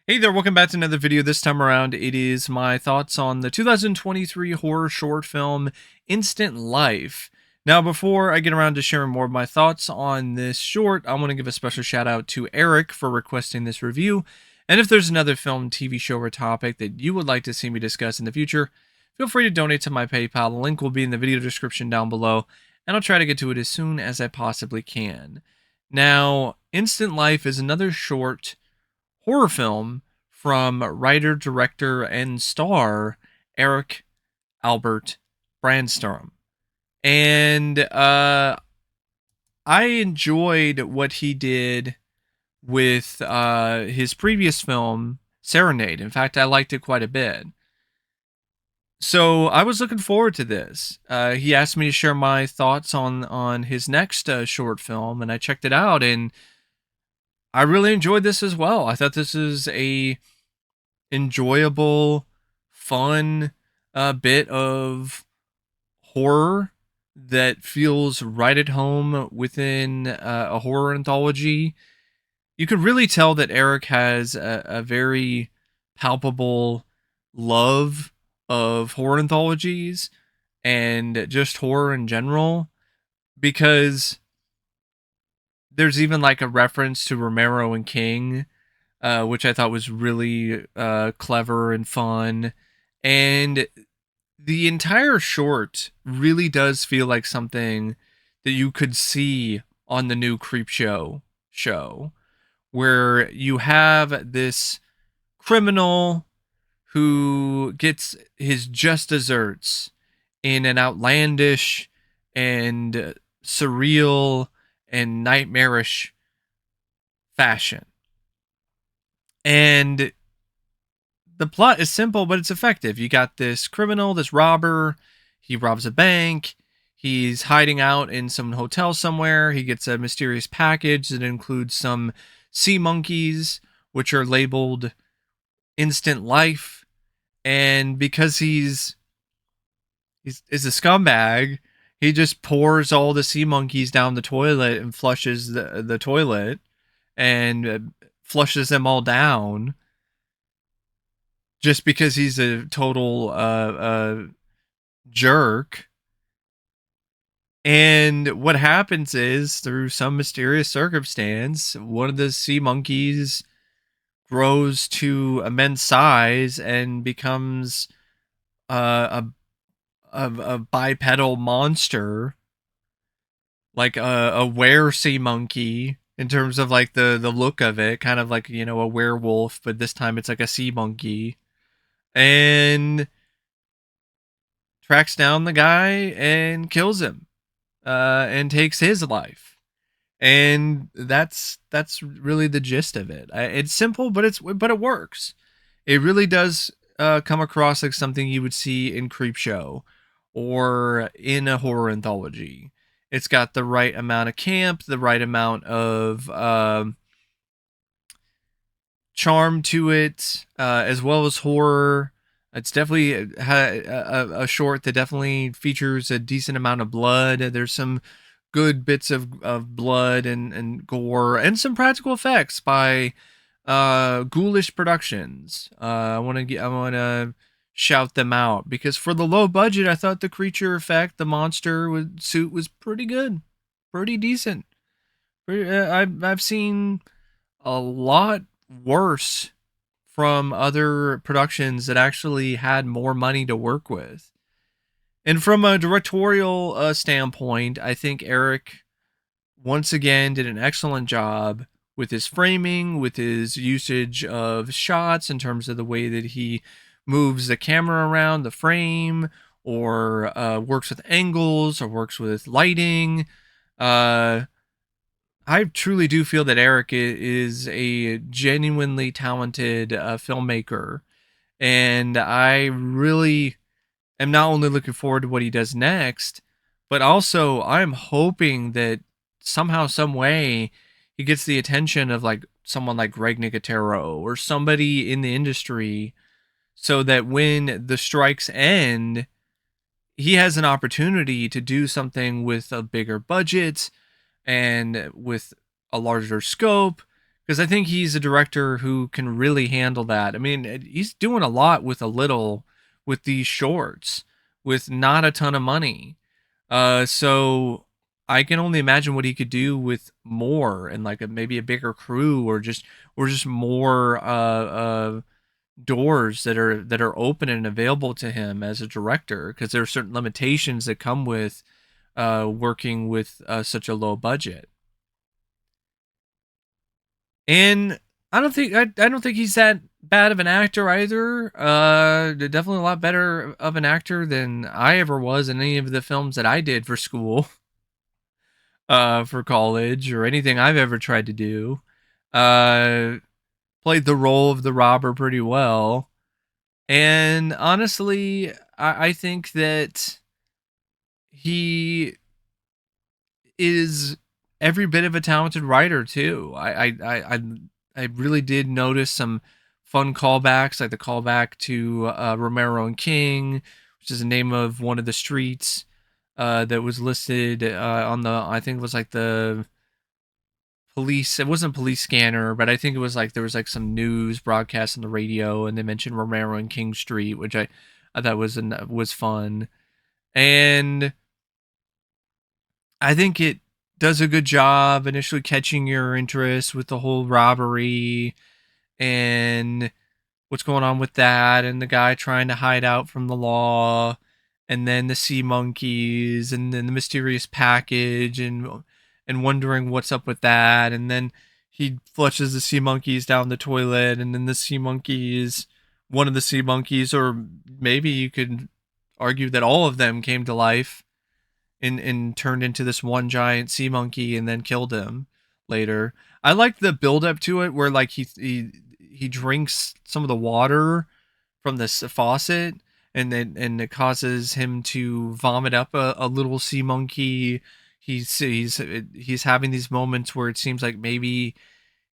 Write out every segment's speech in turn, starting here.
Hey there, welcome back to another video. This time around, it is my thoughts on the 2023 horror short film Instant Life. Now, before I get around to sharing more of my thoughts on this short, I want to give a special shout out to Eric for requesting this review. And if there's another film, TV show, or topic that you would like to see me discuss in the future, feel free to donate to my PayPal. The link will be in the video description down below, and I'll try to get to it as soon as I possibly can. Now, Instant Life is another short horror film from writer, director, and star Eric Albert Branstrom. And I enjoyed what he did with his previous film, Serenade. In fact, I liked it quite a bit. So I was looking forward to this. He asked me to share my thoughts on his next short film, and I checked it out, and I really enjoyed this as well. I thought this is a enjoyable, fun bit of horror that feels right at home within a horror anthology. You can really tell that Eric has a very palpable love of horror anthologies and just horror in general, because there's even like a reference to Romero and King, which I thought was really clever and fun. And the entire short really does feel like something that you could see on the new Creepshow, where you have this criminal who gets his just desserts in an outlandish and surreal and nightmarish fashion. And the plot is simple, but it's effective. You got this criminal, this robber. He robs a bank. He's hiding out in some hotel somewhere. He gets a mysterious package that includes some sea monkeys, which are labeled Instant Life. And because he's a scumbag, he just pours all the sea monkeys down the toilet and flushes the toilet and flushes them all down, just because he's a total jerk. And what happens is, through some mysterious circumstance, one of the sea monkeys grows to immense size and becomes a bipedal monster, like a were sea monkey, in terms of like the look of it, kind of like, a werewolf, but this time it's like a sea monkey, and tracks down the guy and kills him, and takes his life. And that's really the gist of it. It's simple, but it works. It really does come across like something you would see in Creepshow or in a horror anthology. It's got the right amount of camp, the right amount of charm to it, as well as horror. It's definitely a short that definitely features a decent amount of blood. There's some good bits of blood and gore, and some practical effects by Ghoulish Productions. I want to shout them out, because for the low budget, I thought the creature effect, the monster suit, was pretty good, pretty decent. I've seen a lot worse from other productions that actually had more money to work with. And from a directorial standpoint, I think Eric once again did an excellent job with his framing, with his usage of shots in terms of the way that he moves the camera around the frame, or works with angles, or works with lighting. I truly do feel that Eric is a genuinely talented filmmaker, and I really am not only looking forward to what he does next, but also I'm hoping that somehow, some way, he gets the attention of like someone like Greg Nicotero or somebody in the industry, so that when the strikes end, he has an opportunity to do something with a bigger budget and with a larger scope, because I think he's a director who can really handle that. I mean, he's doing a lot with a little with these shorts with not a ton of money. So I can only imagine what he could do with more and like maybe a bigger crew or just more doors that are open and available to him as a director because there are certain limitations that come with working with such a low budget. And I don't think he's that bad of an actor either. Definitely a lot better of an actor than I ever was in any of the films that I did for school, for college, or anything I've ever tried to do. Uh, Played the role of the robber pretty well, and honestly, I think that he is every bit of a talented writer too. I really did notice some fun callbacks, like the callback to Romero and King, which is the name of one of the streets that was listed on the. I think it was like the police. It wasn't police scanner, but I think it was like there was like some news broadcast on the radio, and they mentioned Romero and King Street, which I thought was fun, and I think it does a good job initially catching your interest with the whole robbery and what's going on with that, and the guy trying to hide out from the law, and then the sea monkeys, and then the mysterious package, and wondering what's up with that, and then he flushes the sea monkeys down the toilet, and then the sea monkeys, one of the sea monkeys, or maybe you could argue that all of them came to life and turned into this one giant sea monkey and then killed him later. I like the build up to it where like he drinks some of the water from this faucet and it causes him to vomit up a little sea monkey. He's having these moments where it seems like maybe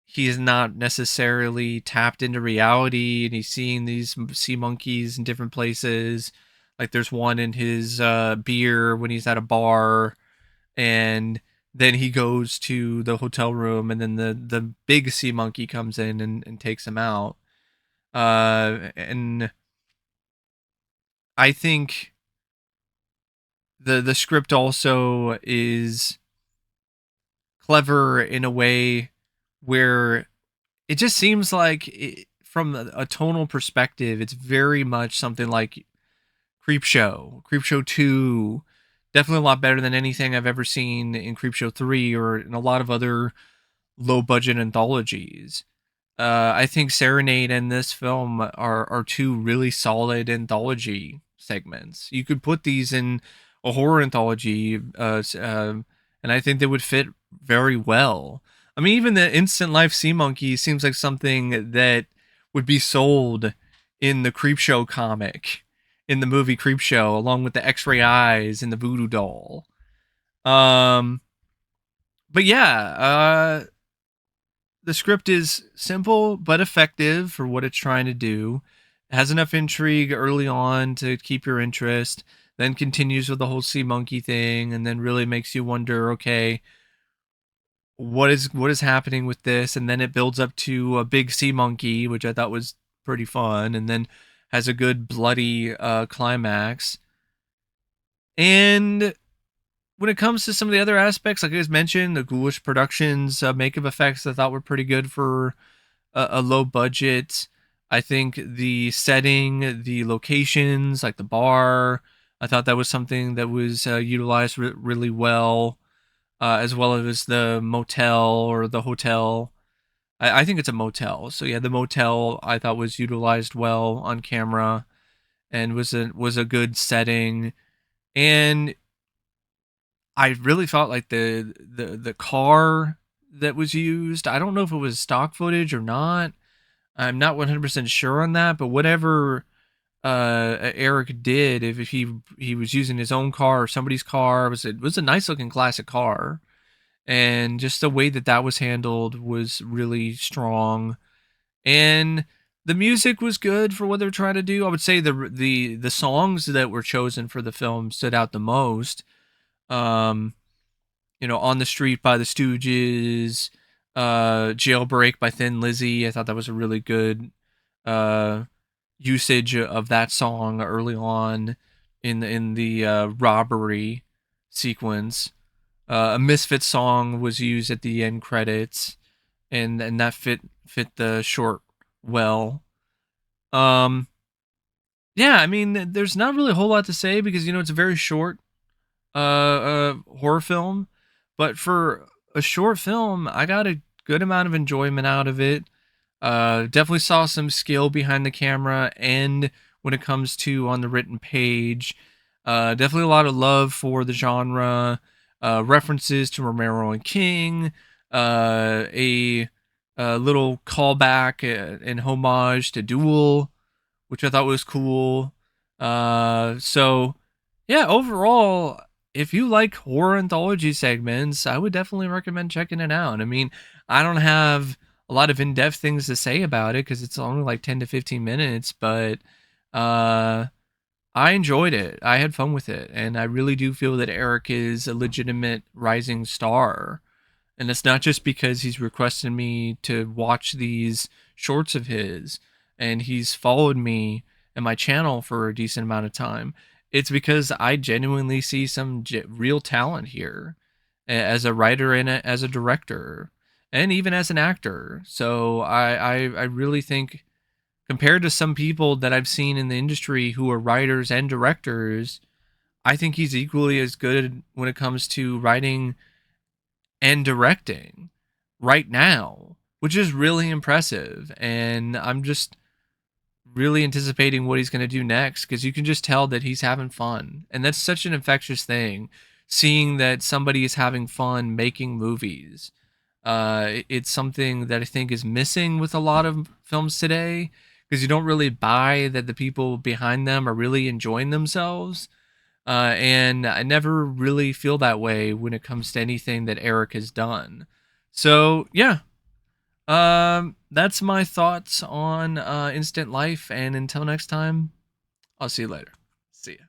he is not necessarily tapped into reality and he's seeing these sea monkeys in different places. Like there's one in his beer when he's at a bar, and then he goes to the hotel room, and then the big sea monkey comes in and takes him out. And I think the script also is clever in a way where it just seems like from a tonal perspective, it's very much something like Creepshow 2. Definitely a lot better than anything I've ever seen in Creepshow 3 or in a lot of other low budget anthologies. I think Serenade and this film are two really solid anthology segments. You could put these in a horror anthology, and I think they would fit very well. I mean, even the Instant Life Sea Monkey seems like something that would be sold in the Creepshow comic, in the movie Creepshow, along with the X-ray eyes and the voodoo doll. Um, but yeah, the script is simple but effective for what it's trying to do. It has enough intrigue early on to keep your interest, then continues with the whole sea monkey thing, and then really makes you wonder, okay, what is happening with this? And then it builds up to a big sea monkey, which I thought was pretty fun, and then has a good bloody climax. And when it comes to some of the other aspects, like I just mentioned, the Ghoulish Productions makeup effects I thought were pretty good for a low budget. I think the setting, the locations, like the bar, I thought that was something that was utilized really well as the motel or the hotel. I think it's a motel. So yeah, the motel I thought was utilized well on camera and was a good setting. And I really felt like the car that was used, I don't know if it was stock footage or not. I'm not 100% sure on that, but whatever Eric did, if he was using his own car or somebody's car, it was a nice looking classic car, and just the way that that was handled was really strong. And the music was good for what they're trying to do. I would say the songs that were chosen for the film stood out the most. Um, On the Street by the Stooges, Jailbreak by Thin Lizzy. I thought that was a really good uh, usage of that song early on in the robbery sequence. A Misfit song was used at the end credits, and that fit the short well. Um, yeah, I mean, there's not really a whole lot to say because it's a very short horror film, but for a short film, I got a good amount of enjoyment out of it. Definitely saw some skill behind the camera and when it comes to on the written page. Definitely a lot of love for the genre, references to Romero and King, a little callback and homage to Duel, which I thought was cool. So yeah, overall, if you like horror anthology segments, I would definitely recommend checking it out. I mean, I don't have a lot of in-depth things to say about it because it's only like 10 to 15 minutes, but uh I enjoyed it. I had fun with it, and I really do feel that Eric is a legitimate rising star. And it's not just because he's requested me to watch these shorts of his and he's followed me and my channel for a decent amount of time. It's because I genuinely see some real talent here as a writer and as a director and even as an actor. So I really think compared to some people that I've seen in the industry who are writers and directors, I think he's equally as good when it comes to writing and directing right now, which is really impressive. And I'm just really anticipating what he's going to do next because you can just tell that he's having fun. And that's such an infectious thing, seeing that somebody is having fun making movies. It's something that I think is missing with a lot of films today because you don't really buy that the people behind them are really enjoying themselves. And I never really feel that way when it comes to anything that Eric has done. So yeah, that's my thoughts on Instant Life. And until next time, I'll see you later. See ya.